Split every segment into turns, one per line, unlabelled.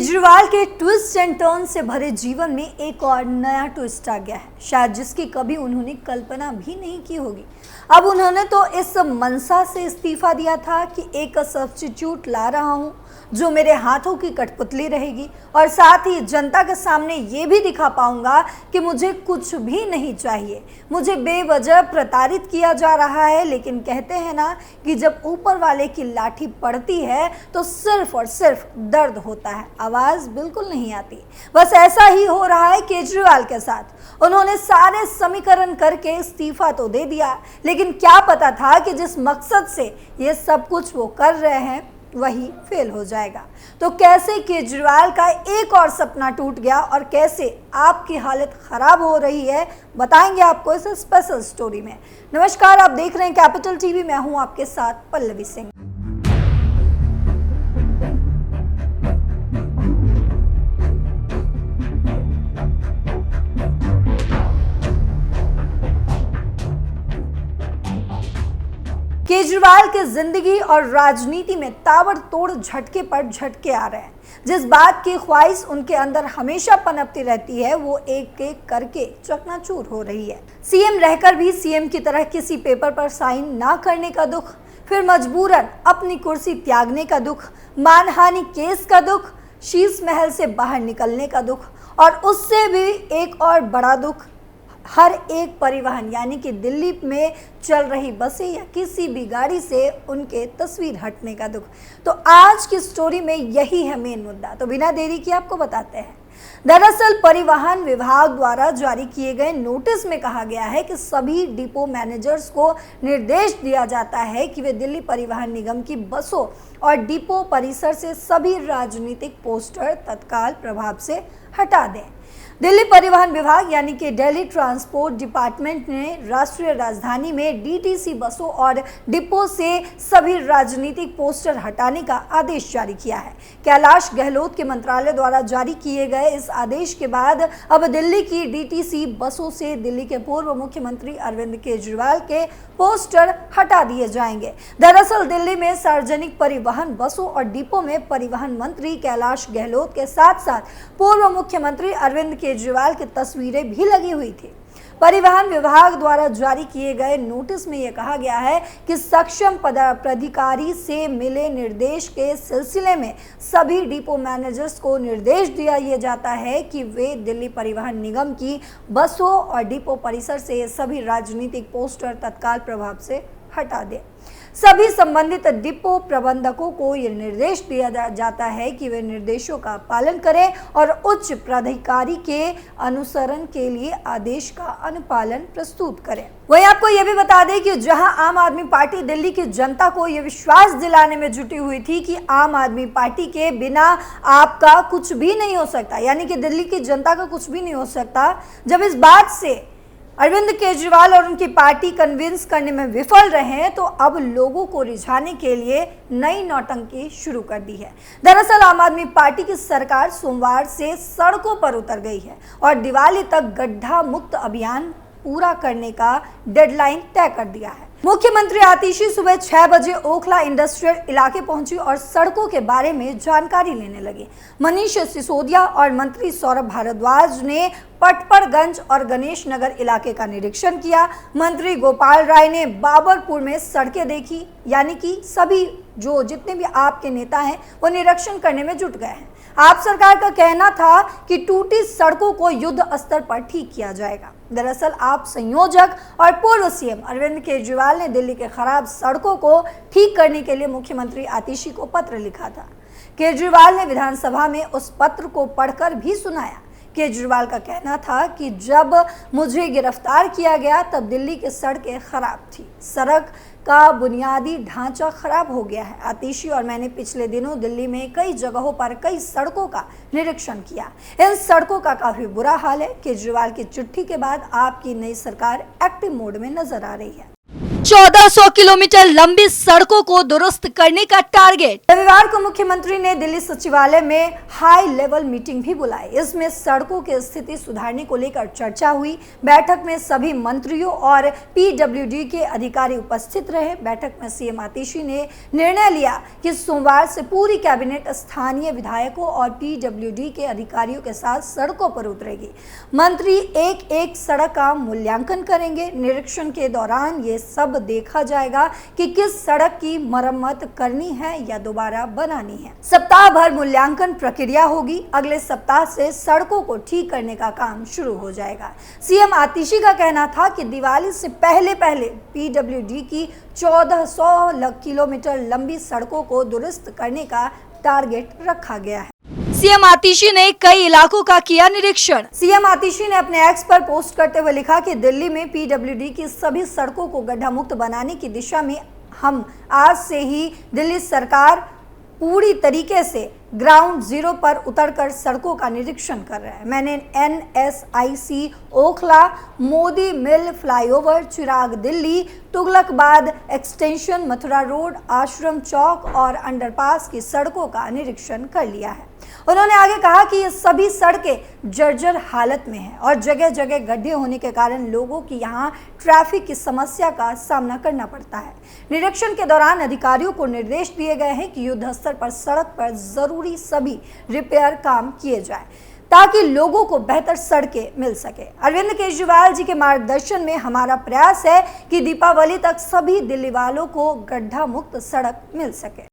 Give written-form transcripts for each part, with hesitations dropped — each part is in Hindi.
केजरीवाल के ट्विस्ट एंड टर्न से भरे जीवन में एक और नया ट्विस्ट आ गया है, शायद जिसकी कभी उन्होंने कल्पना भी नहीं की होगी। अब उन्होंने तो इस मनसा से इस्तीफा दिया था कि एक सब्स्टिट्यूट ला रहा हूं जो मेरे हाथों की कठपुतली रहेगी और साथ ही जनता के सामने ये भी दिखा पाऊंगा कि मुझे कुछ भी नहीं चाहिए, मुझे बेवजह प्रताड़ित किया जा रहा है। लेकिन कहते हैं ना कि जब ऊपर वाले की लाठी पड़ती है तो सिर्फ और सिर्फ दर्द होता है, आवाज बिल्कुल नहीं आती। बस ऐसा ही हो रहा है केजरीवाल के साथ। उन्होंने सारे समीकरण करके इस्तीफा तो दे दिया, लेकिन क्या पता था कि जिस मकसद से ये सब कुछ वो कर रहे हैं वही फेल हो जाएगा। तो कैसे केजरीवाल का एक और सपना टूट गया और कैसे आपकी हालत खराब हो रही है, बताएंगे आपको इस स्पेशल स्टोरी में। नमस्कार, आप देख रहे हैं कैपिटल टीवी, मैं हूं आपके साथ पल्लवी सिंह। केजरीवाल की जिंदगी और राजनीति में ताबड़तोड़ झटके पर झटके आ रहे हैं। जिस बात की ख्वाहिश उनके अंदर हमेशा पनपती रहती है वो एक एक करके चकनाचूर हो रही है। सीएम रहकर भी सीएम की तरह किसी पेपर पर साइन ना करने का दुख, फिर मजबूरन अपनी कुर्सी त्यागने का दुख, मानहानि केस का दुख, शीश महल से बाहर निकलने का दुख और उससे भी एक और बड़ा दुख, हर एक परिवहन यानी कि दिल्ली में चल रही बसें या किसी भी गाड़ी से उनके तस्वीर हटने का दुख। तो आज की स्टोरी में यही है मेन मुद्दा, तो बिना देरी किए आपको बताते हैं। दरअसल परिवहन विभाग द्वारा जारी किए गए नोटिस में कहा गया है कि सभी डिपो मैनेजर्स को निर्देश दिया जाता है कि वे दिल्ली परिवहन निगम की बसों और डिपो परिसर से सभी राजनीतिक पोस्टर तत्काल प्रभाव से हटा दें। दिल्ली परिवहन विभाग यानी कि दिल्ली ट्रांसपोर्ट डिपार्टमेंट ने राष्ट्रीय राजधानी में डीटीसी बसों और डिपो से सभी राजनीतिक पोस्टर हटाने का आदेश जारी किया है। कैलाश गहलोत के मंत्रालय द्वारा जारी किए गए इस आदेश के बाद अब दिल्ली की डीटीसी बसों से दिल्ली के पूर्व मुख्यमंत्री अरविंद केजरीवाल के पोस्टर हटा दिए जाएंगे। दरअसल दिल्ली में सार्वजनिक परिवहन बसों और डिपो में परिवहन मंत्री कैलाश गहलोत के साथ साथ पूर्व मुख्यमंत्री अरविंद केजरीवाल की तस्वीरें भी लगी हुई थी। परिवहन विभाग द्वारा जारी किए गए नोटिस में यह कहा गया है कि सक्षम पदाधिकारी से मिले निर्देश के सिलसिले में सभी डिपो मैनेजर्स को निर्देश दिया जाता है कि वे दिल्ली परिवहन निगम की बसों और डिपो परिसर से सभी राजनीतिक पोस्टर तत्काल प्रभाव से हटा दें। सभी संबंधित डिपो प्रबंधकों को यह निर्देश दिया जाता है कि वे निर्देशों का पालन करें और उच्च प्राधिकारी के अनुसरण के लिए आदेश का अनुपालन प्रस्तुत करें। वहीं आपको यह भी बता दें कि जहां आम आदमी पार्टी दिल्ली की जनता को यह विश्वास दिलाने में जुटी हुई थी कि आम आदमी पार्टी के बिना आपका कुछ भी नहीं हो सकता, यानी कि दिल्ली की जनता का कुछ भी नहीं हो सकता, जब इस बात से अरविंद केजरीवाल और उनकी पार्टी कन्विंस करने में विफल रहे हैं तो अब लोगों को रिझाने के लिए नई नौटंकी शुरू कर दी है। दरअसल आम आदमी पार्टी की सरकार सोमवार से सड़कों पर उतर गई है और दिवाली तक गड्ढा मुक्त अभियान पूरा करने का डेडलाइन तय कर दिया है। मुख्यमंत्री आतिशी सुबह 6 बजे ओखला इंडस्ट्रियल इलाके पहुंची और सड़कों के बारे में जानकारी लेने लगे। मनीष सिसोदिया और मंत्री सौरभ भारद्वाज ने पटपरगंज और गणेश नगर इलाके का निरीक्षण किया। मंत्री गोपाल राय ने बाबरपुर में सड़कें देखी, यानी कि सभी जितने भी आपके नेता हैं वो निरीक्षण करने में जुट गए हैं। आप सरकार का कहना था कि टूटी सड़कों को युद्ध स्तर पर ठीक किया जाएगा। दरअसल आप संयोजक और पूर्व सीएम अरविंद केजरीवाल ने दिल्ली के खराब सड़कों को ठीक करने के लिए मुख्यमंत्री आतिशी को पत्र लिखा था। केजरीवाल ने विधानसभा में उस पत्र को पढ़कर भी सुनाया। केजरीवाल का कहना था कि जब मुझे गिरफ्तार किया गया तब दिल्ली की सड़कें खराब थी, सड़क का बुनियादी ढांचा खराब हो गया है। आतिशी और मैंने पिछले दिनों दिल्ली में कई जगहों पर कई सड़कों का निरीक्षण किया। इन सड़कों का काफी बुरा हाल है। केजरीवाल की चिट्ठी के बाद आपकी नई सरकार एक्टिव मोड में नजर आ रही है। 1400 किलोमीटर लंबी सड़कों को दुरुस्त करने का टारगेट। रविवार को मुख्यमंत्री ने दिल्ली सचिवालय में हाई लेवल मीटिंग भी बुलाई। इसमें सड़कों की स्थिति सुधारने को लेकर चर्चा हुई। बैठक में सभी मंत्रियों और पीडब्ल्यूडी के अधिकारी उपस्थित रहे। बैठक में सीएम आतिशी ने निर्णय लिया कि सोमवार से पूरी कैबिनेट स्थानीय विधायकों और पीडब्ल्यूडी के अधिकारियों के साथ सड़कों पर उतरेगी। मंत्री एक एक सड़क का मूल्यांकन करेंगे। निरीक्षण के दौरान ये सब देखा जाएगा कि किस सड़क की मरम्मत करनी है या दोबारा बनानी है। सप्ताह भर मूल्यांकन प्रक्रिया होगी। अगले सप्ताह से सड़कों को ठीक करने का काम शुरू हो जाएगा। सीएम आतिशी का कहना था कि दिवाली से पहले पीडब्ल्यूडी की 1400 किलोमीटर लंबी सड़कों को दुरुस्त करने का टारगेट रखा गया है। सीएम आतिशी ने कई इलाकों का किया निरीक्षण। सीएम आतिशी ने अपने एक्स पर पोस्ट करते हुए लिखा कि दिल्ली में पीडब्ल्यूडी की सभी सड़कों को गड्ढा मुक्त बनाने की दिशा में हम आज से ही दिल्ली सरकार पूरी तरीके से ग्राउंड जीरो पर उतरकर सड़कों का निरीक्षण कर रहे हैं। मैंने NSIC ओखला, मोदी मिल फ्लाईओवर, चिराग दिल्ली, तुगलकाबाद एक्सटेंशन, मथुरा रोड, आश्रम चौक और अंडरपास की सड़कों का निरीक्षण कर लिया है। उन्होंने आगे कहा कि ये सभी सड़कें जर्जर हालत में हैं और जगह जगह गड्ढे होने के कारण लोगों की यहाँ ट्रैफिक की समस्या का सामना करना पड़ता है। निरीक्षण के दौरान अधिकारियों को निर्देश दिए गए हैं कि युद्ध स्तर पर सड़क पर जरूरी सभी रिपेयर काम किए जाए ताकि लोगों को बेहतर सड़कें मिल सके। अरविंद केजरीवाल जी के मार्गदर्शन में हमारा प्रयास है कि दीपावली तक सभी दिल्ली वालों को गड्ढा मुक्त सड़क मिल सके।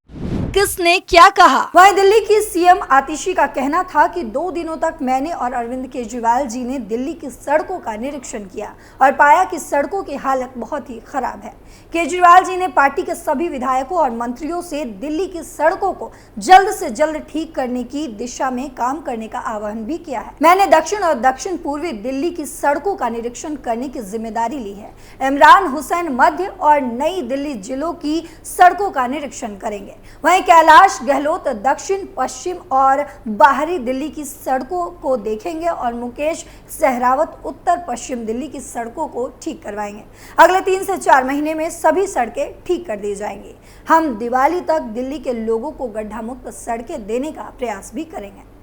किसने क्या कहा? वहीं दिल्ली की सीएम आतिशी का कहना था कि 2 दिनों तक मैंने और अरविंद केजरीवाल जी ने दिल्ली की सड़कों का निरीक्षण किया और पाया कि सड़कों की हालत बहुत ही खराब है। केजरीवाल जी ने पार्टी के सभी विधायकों और मंत्रियों से दिल्ली की सड़कों को जल्द से जल्द ठीक करने की दिशा में काम करने का आह्वान भी किया है। मैंने दक्षिण और दक्षिण पूर्वी दिल्ली की सड़कों का निरीक्षण करने की जिम्मेदारी ली है। इमरान हुसैन मध्य और नई दिल्ली जिलों की सड़कों का निरीक्षण करेंगे। वहीं कैलाश गहलोत दक्षिण पश्चिम और बाहरी दिल्ली की सड़कों को देखेंगे और मुकेश सहरावत उत्तर पश्चिम दिल्ली की सड़कों को ठीक करवाएंगे। अगले 3 से 4 महीने में सभी सड़कें ठीक कर दी जाएंगी। हम दिवाली तक दिल्ली के लोगों को गड्ढा मुक्त सड़कें देने का प्रयास भी करेंगे।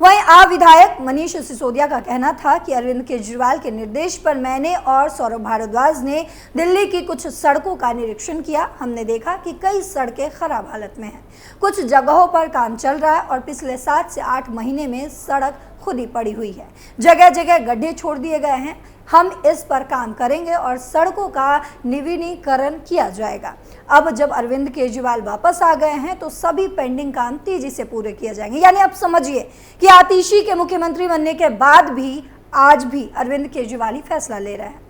वहीं आप विधायक मनीष सिसोदिया का कहना था कि अरविंद केजरीवाल के निर्देश पर मैंने और सौरभ भारद्वाज ने दिल्ली की कुछ सड़कों का निरीक्षण किया। हमने देखा कि कई सड़कें खराब हालत में हैं। कुछ जगहों पर काम चल रहा है और पिछले 7 से 8 महीने में सड़क खुद ही पड़ी हुई है। जगह जगह गड्ढे छोड़ दिए गए हैं। हम इस पर काम करेंगे और सड़कों का नवीनीकरण किया जाएगा। अब जब अरविंद केजरीवाल वापस आ गए हैं तो सभी पेंडिंग काम तेजी से पूरे किए जाएंगे। यानी अब समझिए कि आतिशी के मुख्यमंत्री बनने के बाद भी आज भी अरविंद केजरीवाल ही फैसला ले रहे हैं।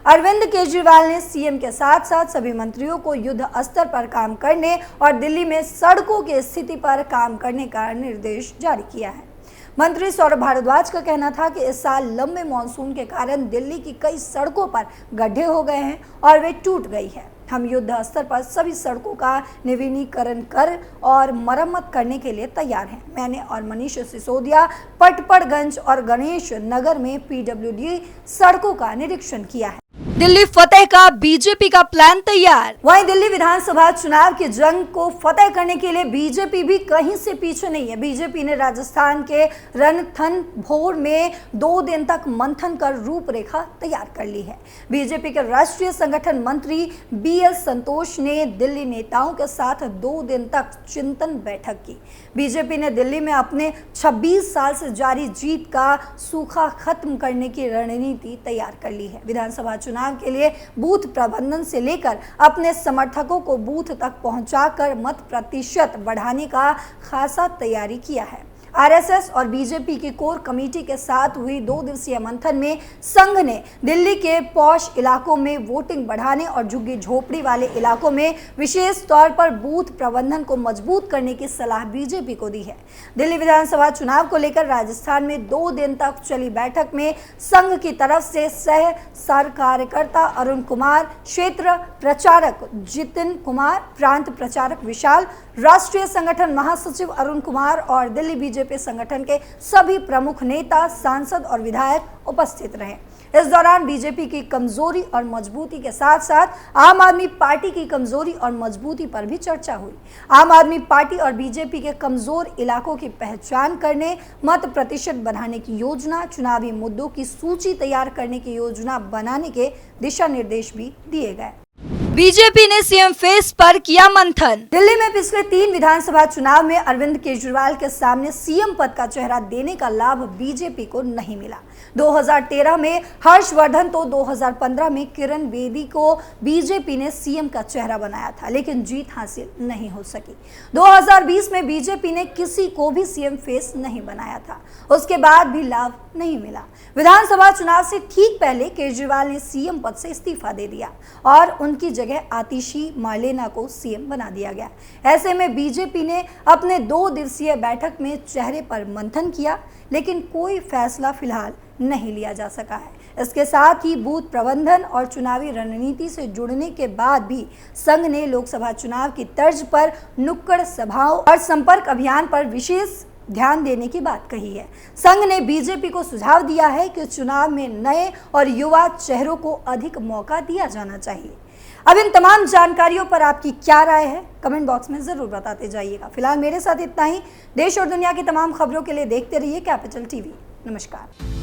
अरविंद केजरीवाल ने सीएम के साथ साथ सभी मंत्रियों को युद्ध स्तर पर काम करने और दिल्ली में सड़कों की स्थिति पर काम करने का निर्देश जारी किया है। मंत्री सौरभ भारद्वाज का कहना था कि इस साल लंबे मानसून के कारण दिल्ली की कई सड़कों पर गड्ढे हो गए हैं और वे टूट गई है। हम युद्ध स्तर पर सभी सड़कों का नवीनीकरण कर और मरम्मत करने के लिए तैयार हैं। मैंने और मनीष सिसोदिया पटपड़गंज और गणेश नगर में पीडब्ल्यूडी सड़कों का निरीक्षण किया है। दिल्ली फतेह का बीजेपी का प्लान तैयार। वहीं दिल्ली विधानसभा चुनाव की जंग को फतेह करने के लिए बीजेपी भी कहीं से पीछे नहीं है। बीजेपी ने राजस्थान के रणथंभौर में 2 दिन तक मंथन कर रूपरेखा तैयार कर ली है। बीजेपी के राष्ट्रीय संगठन मंत्री BL संतोष ने दिल्ली नेताओं के साथ 2 दिन तक चिंतन बैठक की। बीजेपी ने दिल्ली में अपने 26 साल से जारी जीत का सूखा खत्म करने की रणनीति तैयार कर ली है। विधानसभा चुनाव के लिए बूथ प्रबंधन से लेकर अपने समर्थकों को बूथ तक पहुंचाकर मत प्रतिशत बढ़ाने का खासा तैयारी किया है। आरएसएस और बीजेपी की कोर कमेटी के साथ हुई 2 दिवसीय मंथन में संघ ने दिल्ली के पॉश इलाकों में वोटिंग बढ़ाने और झुग्गी झोपड़ी वाले इलाकों में विशेष तौर पर बूथ प्रबंधन को मजबूत करने की सलाह बीजेपी को दी है। दिल्ली विधानसभा चुनाव को लेकर राजस्थान में 2 दिन तक चली बैठक में संघ की तरफ से सह कार्यकर्ता अरुण कुमार, क्षेत्र प्रचारक जितिन कुमार, प्रांत प्रचारक विशाल, राष्ट्रीय संगठन महासचिव अरुण कुमार और दिल्ली बीजेपी संगठन के सभी प्रमुख नेता, सांसद और विधायक उपस्थित रहे। इस दौरान बीजेपी की कमजोरी और मजबूती के साथ साथ आम आदमी पार्टी की कमजोरी और मजबूती पर भी चर्चा हुई। आम आदमी पार्टी और बीजेपी के कमजोर इलाकों की पहचान करने, मत प्रतिशत बढ़ाने की योजना, चुनावी मुद्दों की सूची तैयार करने की योजना बनाने के दिशा निर्देश भी दिए गए। बीजेपी ने सीएम फेस पर किया मंथन। दिल्ली में पिछले 3 विधानसभा चुनाव में अरविंद केजरीवाल के सामने सीएम पद का चेहरा देने का लाभ बीजेपी को नहीं मिला। 2013 में हर्षवर्धन तो 2015 में किरण बेदी को बीजेपी ने सीएम का चेहरा बनाया था, लेकिन जीत हासिल नहीं हो सकी। 2020 में बीजेपी ने किसी को भी सीएम फेस नहीं बनाया था, उसके बाद भी लाभ नहीं मिला। विधानसभा चुनाव से ठीक पहले केजरीवाल ने सीएम पद से इस्तीफा दे दिया और उनकी जगह आतिशी मार्लेना को सीएम बना दिया गया। ऐसे में बीजेपी ने अपने 2 दिवसीय बैठक में चेहरे पर मंथन किया, लेकिन कोई फैसला फिलहाल नहीं लिया जा सका है। इसके साथ ही बूथ प्रबंधन और चुनावी रणनीति से जुड़ने के बाद भी संघ ने लोकसभा चुनाव की तर्ज पर नुक्कड़ सभाओं और संपर्क अभियान पर विशेष ध्यान देने की बात कही है। संघ ने बीजेपी को सुझाव दिया है कि चुनाव में नए और युवा चेहरों को अधिक मौका दिया जाना चाहिए। अब इन तमाम जानकारियों पर आपकी क्या राय है, कमेंट बॉक्स में जरूर बताते जाइएगा। फिलहाल मेरे साथ इतना ही। देश और दुनिया की तमाम खबरों के लिए देखते रहिए कैपिटल टीवी। नमस्कार।